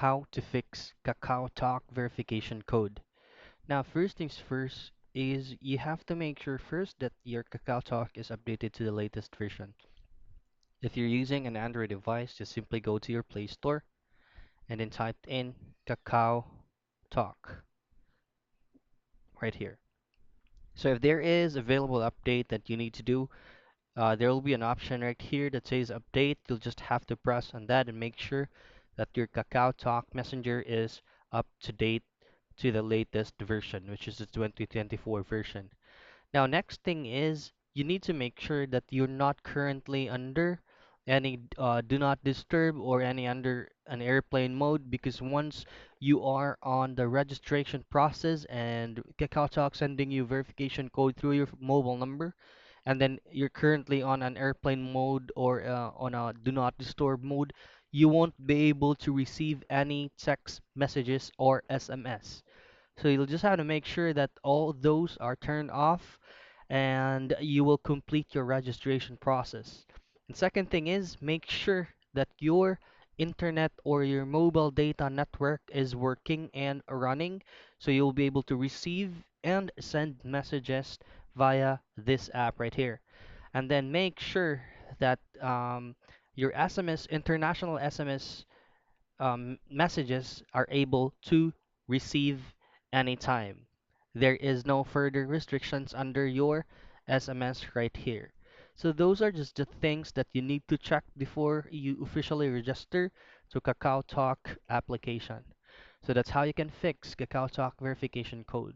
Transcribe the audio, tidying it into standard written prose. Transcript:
how to fix Kakaotalk verification code. Now, first things first is you have to make sure first that your Kakaotalk is updated to the latest version. If you're using an Android device, just simply go to your Play Store and then type in Kakaotalk right here. So if there is available update that you need to do, there will be an option right here that says update. You'll just have to press on that and make sure that your Kakaotalk Messenger is up to date to the latest version, which is the 2024 version. Now, next thing is you need to make sure that you're not currently under any do not disturb or any under an airplane mode, because once you are on the registration process and KakaoTalk sending you verification code through your mobile number, and then you're currently on an airplane mode or on a do not disturb mode, you won't be able to receive any text messages or SMS. So you'll just have to make sure that all those are turned off and you will complete your registration process. And second thing is make sure that your internet or your mobile data network is working and running so you'll be able to receive and send messages via this app right here. And then make sure that your SMS, international SMS messages are able to receive anytime. There is no further restrictions under your SMS right here. So those are just the things that you need to check before you officially register to KakaoTalk application. So that's how you can fix KakaoTalk verification code.